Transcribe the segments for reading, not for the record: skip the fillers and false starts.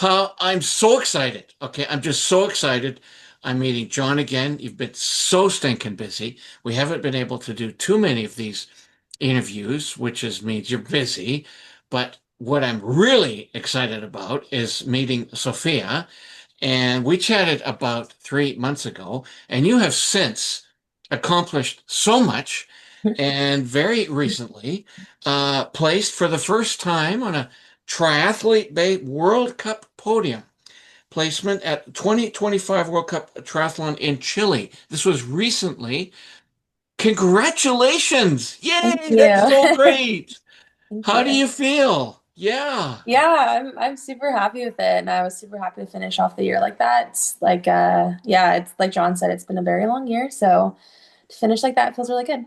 I'm so excited. Okay, I'm just so excited. I'm meeting John again. You've been so stinking busy. We haven't been able to do too many of these interviews, which is means you're busy. But what I'm really excited about is meeting Sophia. And we chatted about 3 months ago, and you have since accomplished so much, and very recently placed for the first time on a triathlete Bay World Cup podium placement at 2025 World Cup Triathlon in Chile. This was recently. Congratulations! Thank Yay, that's so you. great. Thank How do you. you feel? Yeah. Yeah, I'm super happy with it, and I was super happy to finish off the year like that. It's like yeah, it's like John said, it's been a very long year, so to finish like that feels really good.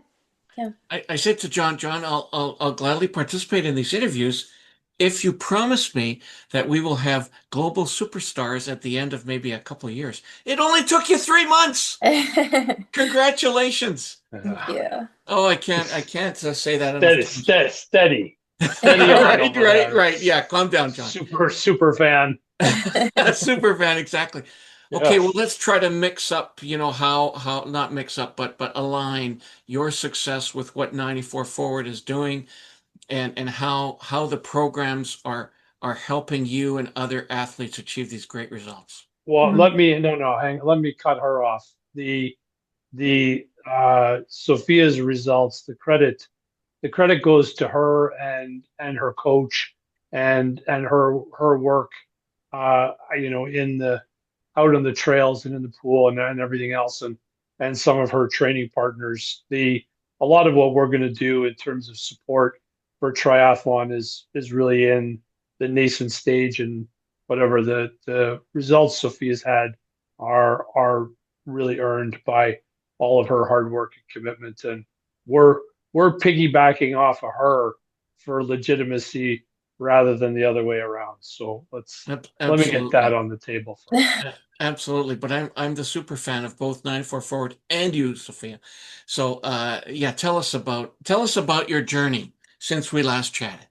Yeah. I said to John, I'll gladly participate in these interviews if you promise me that we will have global superstars at the end of maybe a couple of years. It only took you 3 months. Thank Congratulations. you. Oh, I can't say that enough Steady, times. steady on Right, over right, there. right. Yeah, calm down, John. Super fan. A super fan, exactly. Okay, well, Yes. let's try to mix up, how not mix up, but align your success with what 94 Forward is doing and how the programs are helping you and other athletes achieve these great results. Well, Mhm. let me cut her off. The Sophia's results, the credit goes to her and her coach and her work in the out on the trails and in the pool and everything else and some of her training partners. The A lot of what we're going to do in terms of support for triathlon is really in the nascent stage, and whatever the results Sophia's had are really earned by all of her hard work and commitment, and we're we're piggybacking off of her for legitimacy rather than the other way around. So let me get that Absolutely. on the table first. Absolutely, but I'm the super fan of both 94 Forward and you, Sophia. So yeah, tell us about your journey since we last chatted.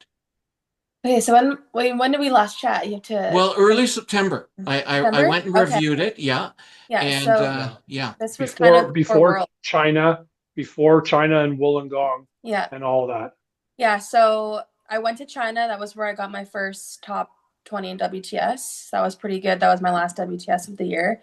Okay, so when did we last chat? You have to Well, early September. I September? went and Okay. reviewed it, yeah. Yeah, And so Yeah. yeah. this was kind of Before before before World. China, before China and Wollongong Yeah. and all that. Yeah, so I went to China. That was where I got my first top 20 in WTS. That was pretty good. That was my last WTS of the year.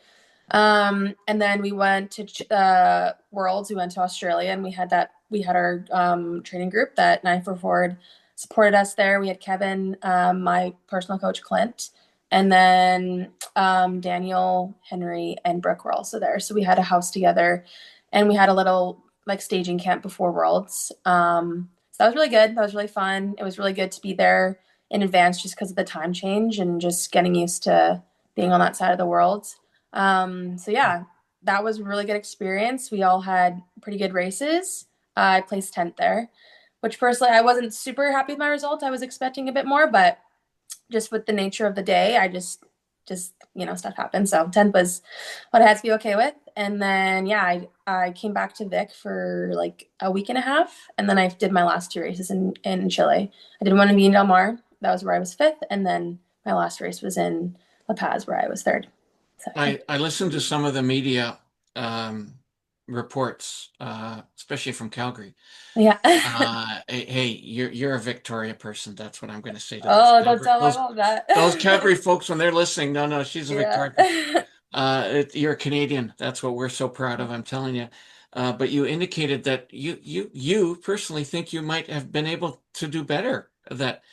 And then we went to Worlds. We went to Australia, and we had our training group that 94 Forward supported us there. We had Kevin, my personal coach Clint, and then Daniel, Henry, and Brooke were also there. So we had a house together, and we had a little like staging camp before Worlds. So that was really good. That was really fun. It was really good to be there in advance just because of the time change and just getting used to being on that side of the world. So yeah, that was a really good experience. We all had pretty good races. I placed 10th there, which personally I wasn't super happy with my result. I was expecting a bit more, but just with the nature of the day, I just stuff happened. So 10th was what I had to be okay with. And then yeah, I came back to Vic for like a week and a half, and then I did my last two races in Chile. I did one in Viña del Mar, that was where I was fifth, and then my last race was in La Paz where I was third. So yeah. I listened to some of the media um, reports, especially from Calgary. Yeah. Hey, you're a Victoria person. That's what I'm going to say to those Oh, don't Calgary tell my those mom that. those Calgary folks when they're listening. No, no, she's a Yeah. Victoria person. You're a Canadian. That's what we're so proud of. I'm telling you. But you indicated that you personally think you might have been able to do better that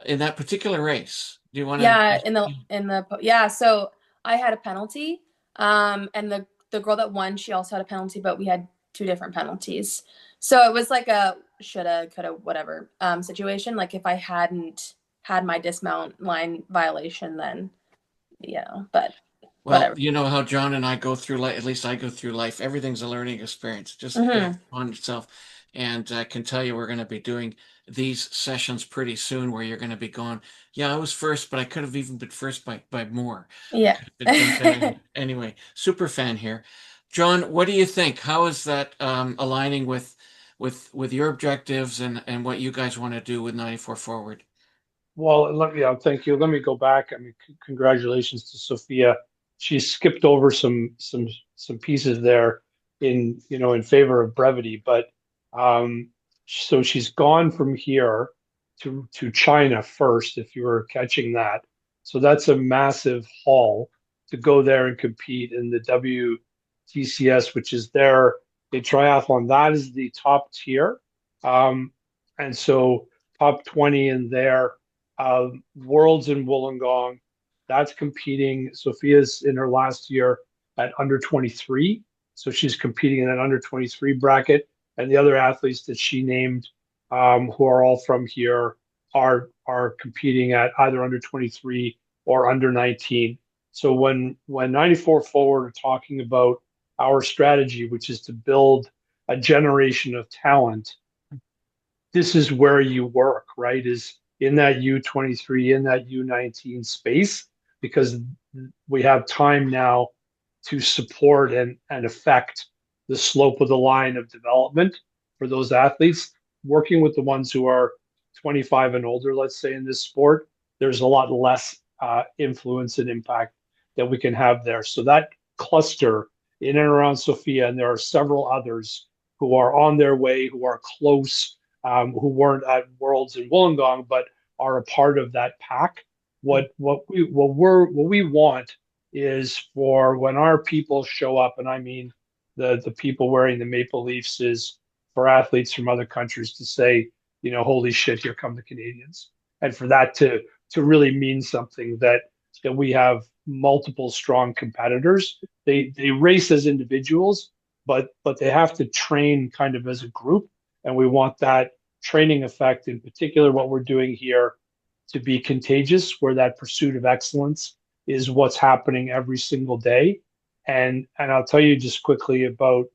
in that particular race. Do you want Yeah, to? yeah, so I had a penalty. And the girl that won, she also had a penalty, but we had two different penalties. So it was like a shoulda, coulda, whatever situation. Like if I hadn't had my dismount line violation, then but Well, whatever. you know how John and I go through life, at least I go through life. Everything's a learning experience. Just build Hmm. on itself. And I can tell you we're going to be doing these sessions pretty soon where you're going to be going, yeah, I was first, but I could have even been first by more. I Yeah. could have been 10th anyway. Super fan here. John, what do you think? How is that aligning with your objectives and what you guys want to do with 94 Forward? Well, thank you. Let me go back. I mean, congratulations to Sophia. She skipped over some pieces there in favor of brevity, but um, so she's gone from here to China first, if you were catching that. So that's a massive haul to go there and compete in the WTCS, which is there a triathlon. That is the top tier, and so top 20 in there. Worlds in Wollongong, that's competing. Sophia's in her last year at under 23. So she's competing in that under 23 bracket. And the other athletes that she named, who are all from here, are competing at either under 23 or under 19. So when 94 Forward are talking about our strategy, which is to build a generation of talent, this is where you work, right? Is in that U23, in that U19 space, because we have time now to support and affect the slope of the line of development for those athletes. Working with the ones who are 25 and older, let's say, in this sport, there's a lot less influence and impact that we can have there. So that cluster in and around Sophia, and there are several others who are on their way, who are close, who weren't at Worlds in Wollongong, but are a part of that pack. What we want is for when our people show up, and I mean the people wearing the Maple Leafs, is for athletes from other countries to say, holy shit, here come the Canadians, and for that to really mean something, that we have multiple strong competitors. They race as individuals, but they have to train kind of as a group, and we want that training effect, in particular what we're doing here, to be contagious, where that pursuit of excellence is what's happening every single day. And I'll tell you just quickly about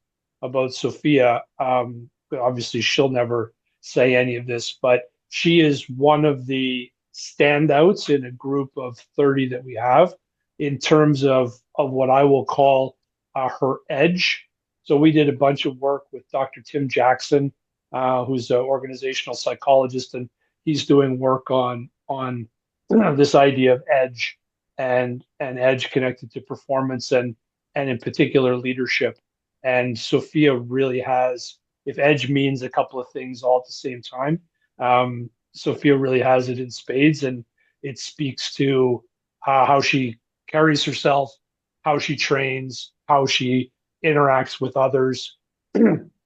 Sophia. Obviously, she'll never say any of this, but she is one of the standouts in a group of 30 that we have in terms of what I will call her edge. So we did a bunch of work with Dr. Tim Jackson, who's an organizational psychologist, and he's doing work on this idea of edge and edge connected to performance and in particular leadership. And Sophia really has, if edge means a couple of things all at the same time, Sophia really has it in spades, and it speaks to how she carries herself, how she trains, how she interacts with others.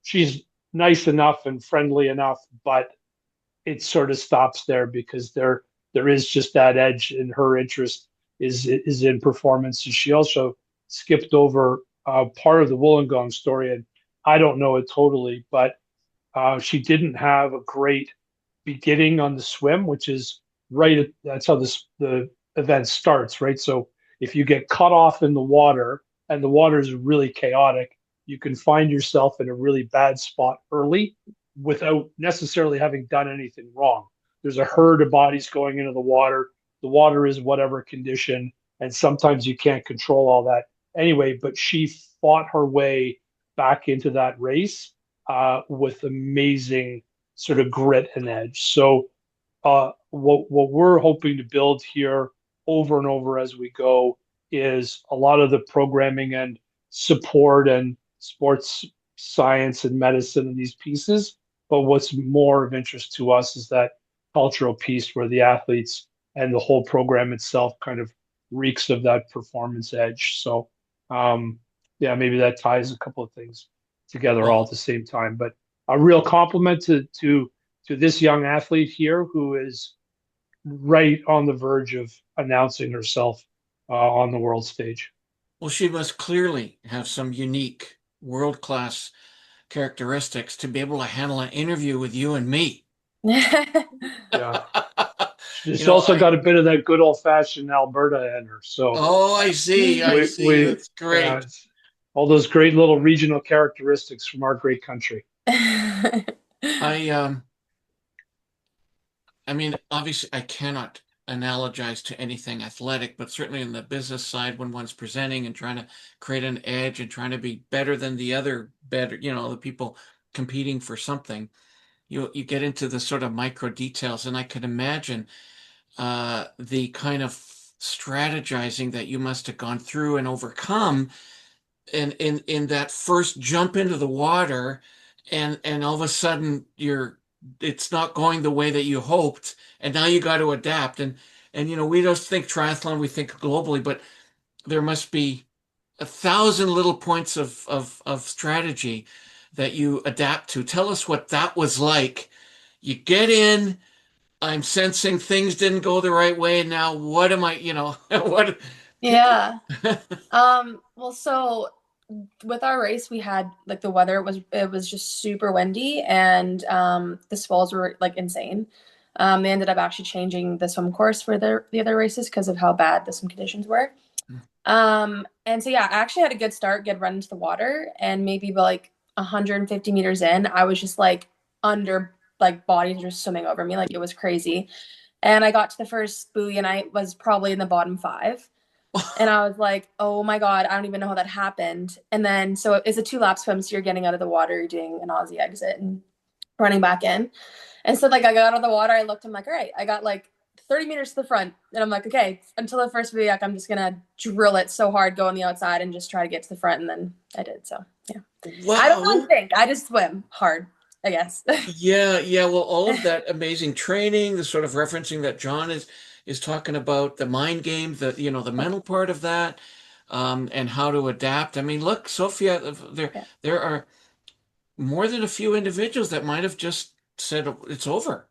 She's nice enough and friendly enough, but it sort of stops there because there is just that edge, and her interest is in performance. And she also skipped over part of the Wollongong story, and I don't know it totally, but she didn't have a great beginning on the swim, which is that's how the event starts, right? So if you get cut off in the water and the water is really chaotic, you can find yourself in a really bad spot early without necessarily having done anything wrong. There's a herd of bodies going into the water. The water is whatever condition, and sometimes you can't control all that anyway. But she fought her way back into that race with amazing sort of grit and edge. So what we're hoping to build here over and over as we go is a lot of the programming and support and sports science and medicine and these pieces. But what's more of interest to us is that cultural piece where the athletes and the whole program itself kind of reeks of that performance edge. So, yeah, maybe that ties a couple of things together all at the same time. But a real compliment to this young athlete here who is right on the verge of announcing herself on the world stage. Well, she must clearly have some unique world-class characteristics to be able to handle an interview with you and me. Yeah. She's also got a bit of that good old-fashioned Alberta in her. So, oh, I see. I see. That's great. All those great little regional characteristics from our great country. I mean, obviously, I cannot analogize to anything athletic, but certainly in the business side, when one's presenting and trying to create an edge and trying to be better than the other, the people competing for something, you get into the sort of micro details. And I could imagine the kind of strategizing that you must have gone through and overcome in that first jump into the water, and all of a sudden it's not going the way that you hoped, and now you got to adapt. And we don't think triathlon, we think globally, but there must be 1,000 little points of strategy that you adapt to. Tell us what that was like. You get in, I'm sensing things didn't go the right way. Now, what am I, what? Yeah. Well, so with our race, we had like the weather it was just super windy, and the swells were like insane. They ended up actually changing the swim course for the other races because of how bad the swim conditions were. And so yeah, I actually had a good start, good run into the water, and maybe like 150 meters in, I was just like under like bodies were swimming over me, like it was crazy. And I got to the first buoy, and I was probably in the bottom five. And I was like, oh my God, I don't even know how that happened. And then, so it's a 2 lap swim. So you're getting out of the water, you're doing an Aussie exit and running back in. And so, like, I got out of the water, I looked, I'm like, all right, I got like 30 meters to the front. And I'm like, okay, until the first buoy, I'm just going to drill it so hard, go on the outside and just try to get to the front. And then I did. So, yeah. I don't really Wow. think, I just swim hard, I guess. Yeah, yeah. Well, all of that amazing training, the sort of referencing that John is talking about, the mind game, the mental part of that, and how to adapt. I mean, look, Sophia, Yeah. there are more than a few individuals that might have just said it's over.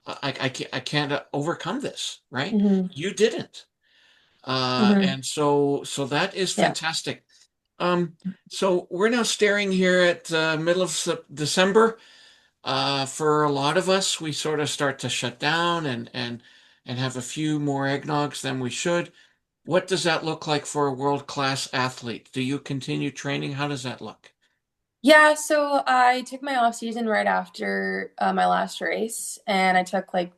I can't overcome this, right? Mm-hmm. You didn't. Mm-hmm. And so that is Yeah. fantastic. So we're now staring here at middle of December. For a lot of us, we sort of start to shut down and have a few more eggnogs than we should. What does that look like for a world-class athlete? Do you continue training? How does that look? Yeah, so I took my off season right after my last race, and I took like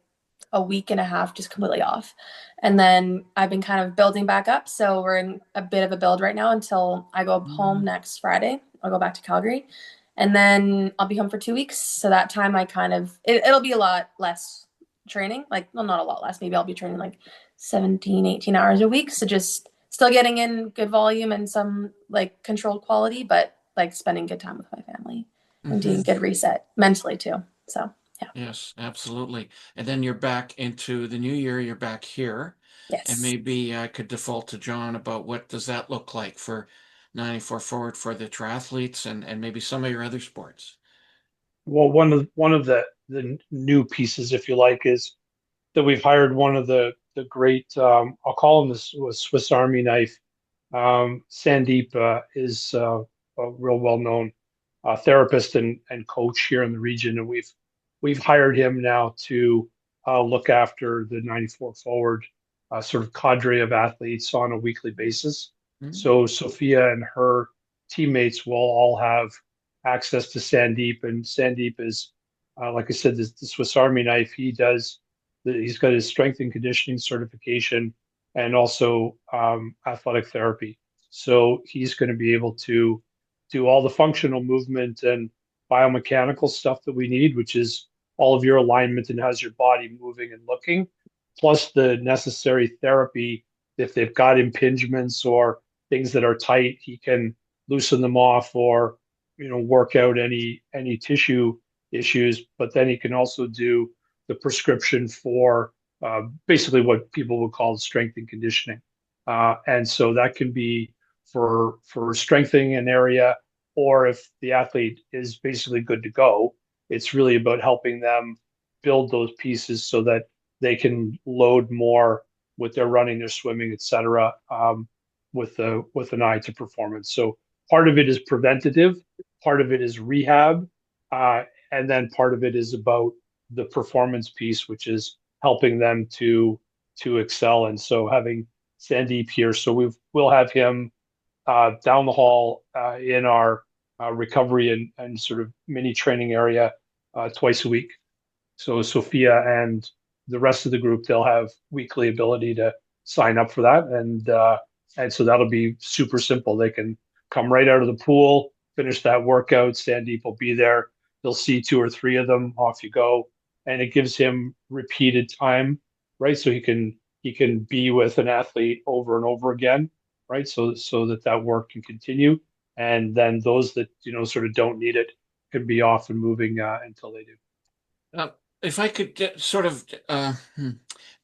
a week and a half just completely off. And then I've been kind of building back up. So we're in a bit of a build right now until I go home next Friday. I'll go back to Calgary, and then I'll be home for 2 weeks. So that time I kind of, it'll be a lot less training, like, well, not a lot less. Maybe I'll be training like 17, 18 hours a week. So just still getting in good volume and some like controlled quality, but like spending good time with my family and doing Hmm. good reset mentally too. So yeah. Yes, absolutely. And then you're back into the new year, you're back here. And Yes. maybe I could default to John about what does that look like for 94 forward for the triathletes and maybe some of your other sports. Well, one of the new pieces, if you like, is that we've hired one of the great I'll call him this was Swiss Army knife. Sandeep is a real well known therapist and coach here in the region, and we've hired him now to look after the 94 forward sort of cadre of athletes on a weekly basis. Mm. So Sophia and her teammates will all have access to Sandeep, and Sandeep is, like I said, the Swiss Army knife. He's got his strength and conditioning certification and also athletic therapy. So he's going to be able to do all the functional movement and biomechanical stuff that we need, which is all of your alignment and how's your body moving and looking, plus the necessary therapy. If they've got impingements or things that are tight, he can loosen them off or work out any tissue issues. But then he can also do the prescription for basically what people would call strength and conditioning. And so that can be for strengthening an area, or if the athlete is basically good to go, it's really about helping them build those pieces so that they can load more with their running, their swimming, etc. With an eye to performance. So part of it is preventative, part of it is rehab, and then part of it is about the performance piece, which is helping them to excel. And so having Sandeep here, so we'll have him down the hall in our recovery and sort of mini training area twice a week. So Sophia and the rest of the group, they'll have weekly ability to sign up for that, and so that'll be super simple. They can come right out of the pool, finish that workout. Sandeep will be there. They'll see two or three of them. Off you go, and it gives him repeated time right? So he can be with an athlete over and over again, right? So that work can continue, and then those that sort of don't need it can be off and moving until they do. Uh, if I could sort of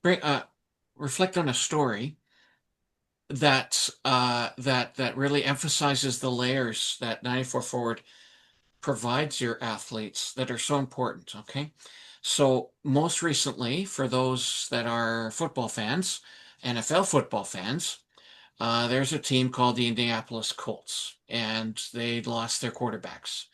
bring reflect on a story that really emphasizes the layers that 94 Forward provides your athletes that are so important. Okay. So, most recently, for those that are football fans, NFL football fans, there's a team called the Indianapolis Colts, and they lost their quarterbacks.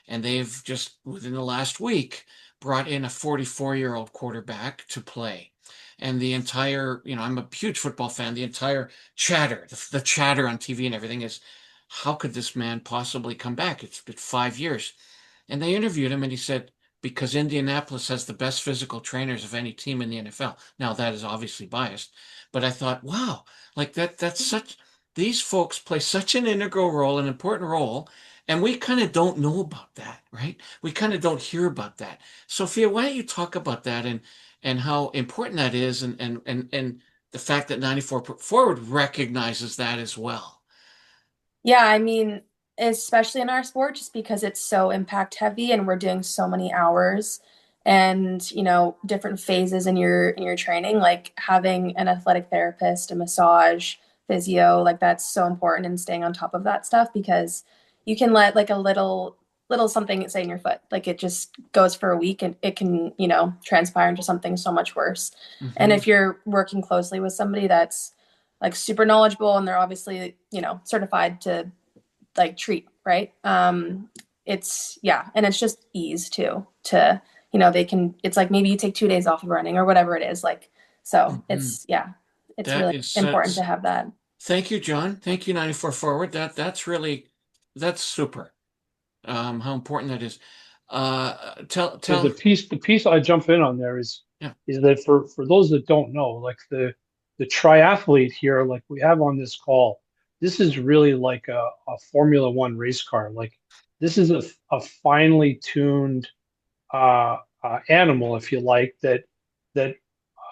And they've just, within the last week, brought in a 44-year-old quarterback to play. And the entire, I'm a huge football fan. The entire chatter, the chatter on TV and everything is, how could this man possibly come back? It's been 5 years. And they interviewed him, and he said, because Indianapolis has the best physical trainers of any team in the NFL. Now, that is obviously biased, but I thought, wow, like that's such, these folks play such an integral role, an important role, and we kind of don't know about that, right? We kind of don't hear about that. Sophia, why don't you talk about that and how important that is, and the fact that 94 Forward recognizes that as well. Yeah, I mean, especially in our sport, just because it's so impact heavy and we're doing so many hours and, different phases in your training, like having an athletic therapist, a massage, physio, like that's so important and staying on top of that stuff because you can let like a little something say in your foot, like it just goes for a week and it can, transpire into something so much worse. And Hmm. if you're working closely with somebody that's like super knowledgeable and they're obviously certified to like treat, right? It's yeah, and it's just ease too to they can, it's like maybe you take 2 days off of running or whatever it is, like, so Hmm. it's That really is important to have that. thank you, John. Thank you, 94 Forward. That's really, that's super. How important that is. The Tell, piece I jump in on there is yeah. is that for those that don't know, like the triathlete here, like we have on this call, this is really like a Formula One race car. Like this is a finely tuned animal, if you like, that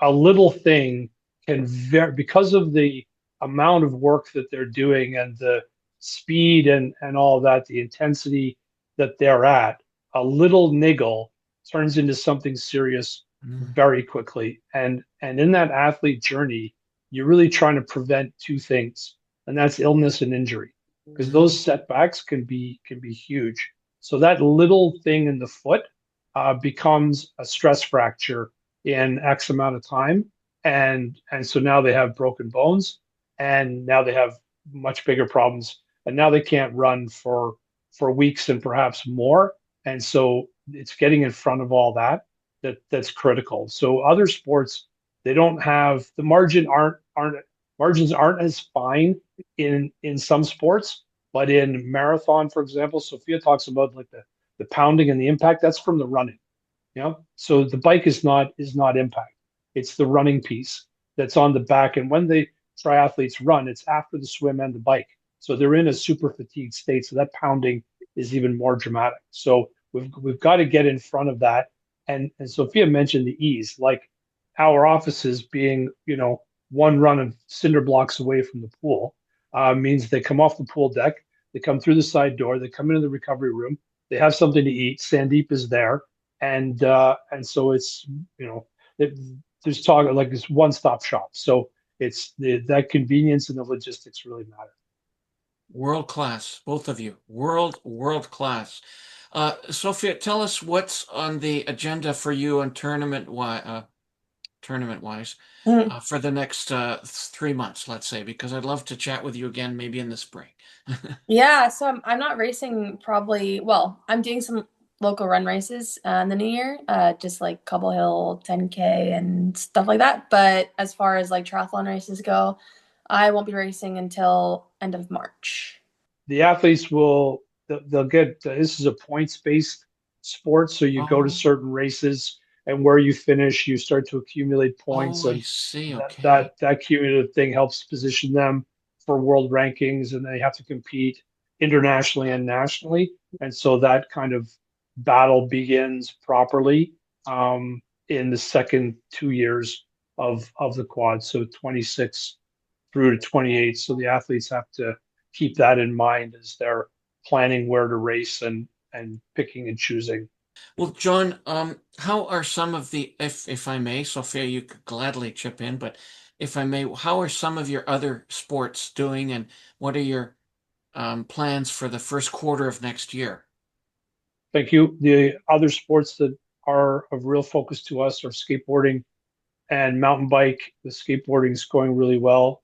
a little thing can because of the amount of work that they're doing and the speed and all of that, the intensity that they're at, a little niggle turns into something serious Mm. very quickly. And in that athlete journey, you're really trying to prevent two things, and that's illness and injury, because those setbacks can be huge. So that little thing in the foot becomes a stress fracture in X amount of time, and so now they have broken bones, and now they have much bigger problems, and now they can't run for weeks and perhaps more, and so it's getting in front of all that's critical. So other sports, they don't have the margins aren't as fine in some sports, but in marathon, for example, Sophia talks about like the pounding and the impact. That's from the running. So the bike is not impact. It's the running piece that's on the back. And when the triathletes run, it's after the swim and the bike. So they're in a super fatigued state. So that pounding is even more dramatic. So we've got to get in front of that. And Sophia mentioned the ease, like our offices being, one run of cinder blocks away from the pool, means they come off the pool deck, they come through the side door, they come into the recovery room, they have something to eat. Sandeep is there, and so it's it, there's talk like this one stop shop. So it's that convenience and the logistics really matter. World class, both of you. World class. Sophia, tell us what's on the agenda for you and tournament wise, Mhm. for the next 3 months, let's say, because I'd love to chat with you again, maybe in the spring. Yeah, so I'm not racing probably, well, I'm doing some local run races in the new year, just like Cobble Hill 10K and stuff like that. But as far as like triathlon races go, I won't be racing until end of March. The athletes they'll get this is a points based sport, so you go to Oh, certain races, and where you finish you start to accumulate oh, points, I and see. that Okay. that that cumulative thing helps position them for world rankings, and they have to compete internationally and nationally, and so that kind of battle begins properly in the second 2 years of the quad, so 26 through to 28. So the athletes have to keep that in mind as they're planning where to race and picking and choosing. Well, John, how are some of the, if I may, Sophia, you could gladly chip in, but if I may, how are some of your other sports doing, and what are your plans for the first quarter of next year? Thank you. The other sports that are of real focus to us are skateboarding and mountain bike. The skateboarding is going really well.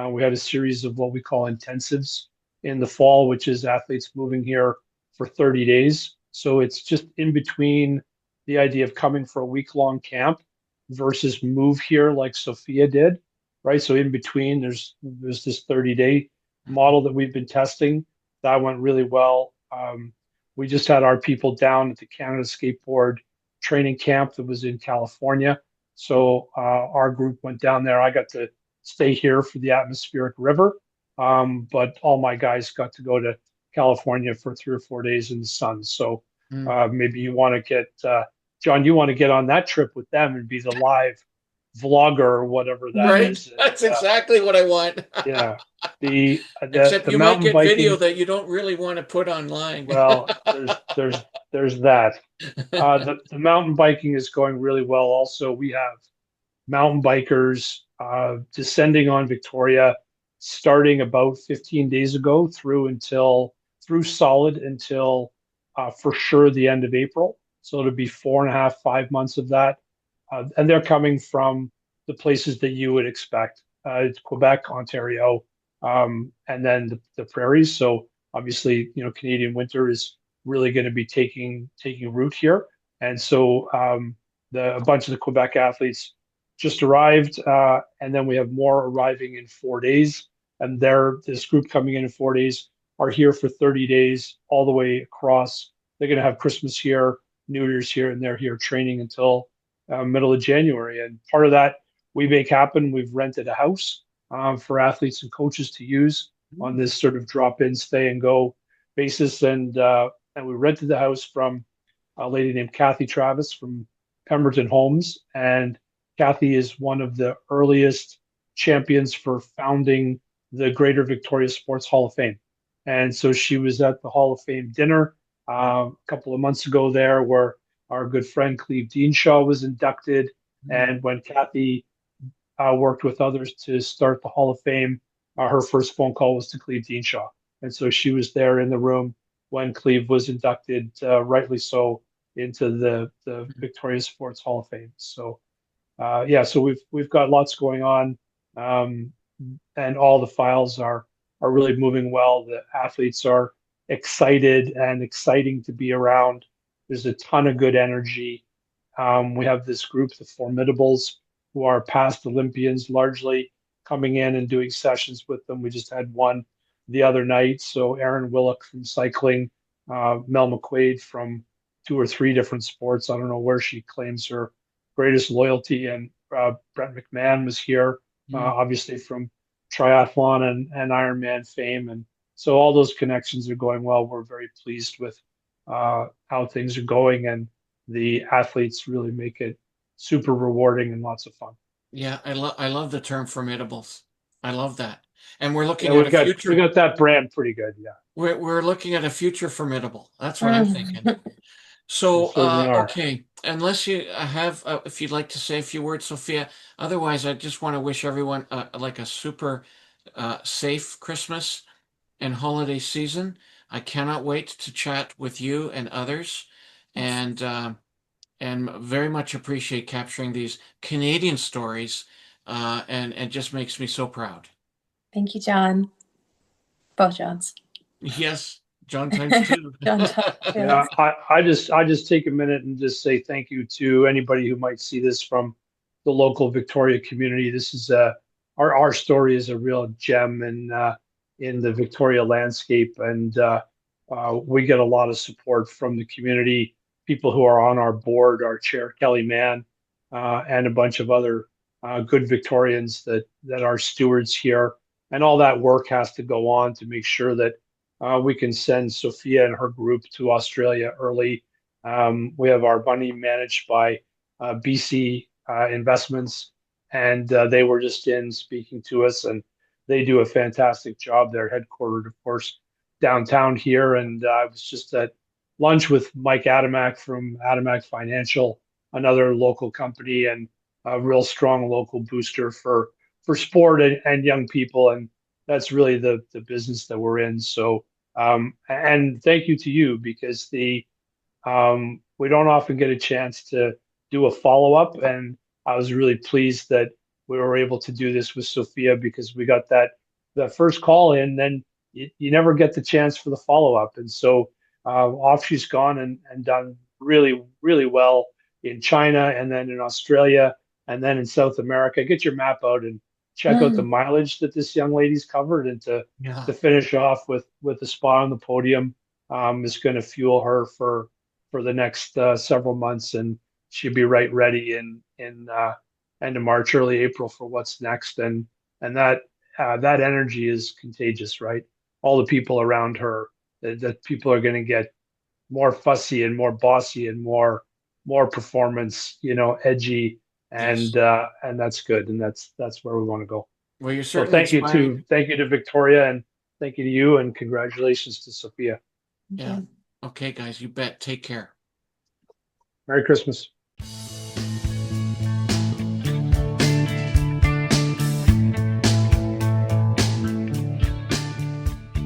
We had a series of what we call intensives in the fall, which is athletes moving here for 30 days. So it's just in between the idea of coming for a week-long camp versus move here like Sophia did, right? So in between, there's this 30-day model that we've been testing. That went really well. We just had our people down at the Canada Skateboard training camp that was in California. So our group went down there. I got to stay here for the atmospheric river, but all my guys got to go to California for 3 or 4 days in the sun. So Mm. maybe you want to get John, you want to get on that trip with them and be the live vlogger or whatever that Right? is. And, That's exactly what I want. yeah, the Except the you might mountain get video biking. that you don't really want to put online. Well, there's that. The mountain biking is going really well. Also, we have mountain bikers descending on Victoria starting about 15 days ago through solid until for sure the end of April. So it'll be 4.5, 5 months of that. And they're coming from the places that you would expect. It's Quebec, Ontario, and then the prairies. So obviously, Canadian winter is really going to be taking root here. And so a bunch of the Quebec athletes just arrived, and then we have more arriving in 4 days. And this group coming in 4 days are here for 30 days all the way across. They're going to have Christmas here, New Year's here, and they're here training until middle of January. And part of that we make happen. We've rented a house for athletes and coaches to use on this sort of drop-in, stay and go basis. And we rented the house from a lady named Kathy Travis from Pemberton Homes, and Kathy is one of the earliest champions for founding the Greater Victoria Sports Hall of Fame. And so she was at the Hall of Fame dinner a couple of months ago there, where our good friend Cleve Deanshaw was inducted. And when Kathy worked with others to start the Hall of Fame, her first phone call was to Cleve Deanshaw. And so she was there in the room when Cleve was inducted, rightly so, into the Victoria Sports Hall of Fame. So so we've got lots going on, and all the files are really moving well. The athletes are excited and exciting to be around. There's a ton of good energy. We have this group, the Formidables, who are past Olympians, largely coming in and doing sessions with them. We just had one the other night. So Erin Willock from cycling, Mel McQuaid from 2 or 3 different sports. I don't know where she claims her greatest loyalty. And Brett McMahon was here, obviously from triathlon and Ironman fame. And so all those connections are going well. We're very pleased with how things are going, and the athletes really make it super rewarding and lots of fun. Yeah, I love the term formidables. I love that. And we're Yeah, looking at a we future. got that brand pretty good. Yeah, We're looking at a future formidable. That's what I'm thinking. we So, certainly are. okay, unless you have, if you'd like to say a few words, Sophia. Otherwise, I just want to wish everyone like a super safe Christmas and holiday season. I cannot wait to chat with you and others, and very much appreciate capturing these Canadian stories, and it just makes me so proud. Thank you, John. Both Johns. Yes, John times two. John, Yeah, I just take a minute and just say thank you to anybody who might see this from the local Victoria community. This is our story is a real gem in the Victoria landscape, and we get a lot of support from the community, people who are on our board, our chair Kelly Mann, and a bunch of other good Victorians that are stewards here, and all that work has to go on to make sure that we can send Sophia and her group to Australia early. We have our money managed by BC Investments, and they were just in speaking to us, and they do a fantastic job. They're headquartered, of course, downtown here, and I was just at lunch with Mike Adamak from Adamak Financial, another local company, and a real strong local booster for sport and young people, and that's really the business that we're in. So, and thank you to you, because we don't often get a chance to do a follow up, and I was really pleased that we were able to do this with Sophia, because we got that first call in, then you never get the chance for the follow up, and so off she's gone and done really well in China, and then in Australia, and then in South America. Get your map out and check out the Mm. mileage that this young lady's covered, and Yeah. to finish off with a spot on the podium is going to fuel her for the next several months, and she'll be right ready in end of March, early April for what's next, and that energy is contagious, right? All the people around her, that people are going to get more fussy and more bossy and more performance, edgy, Yes. and that's good, and that's where we want to go. Well, you're So certainly inspiring. thank you to Victoria, and thank you to you, and congratulations to Sophia. Yeah. Okay, guys, you bet. Take care. Merry Christmas.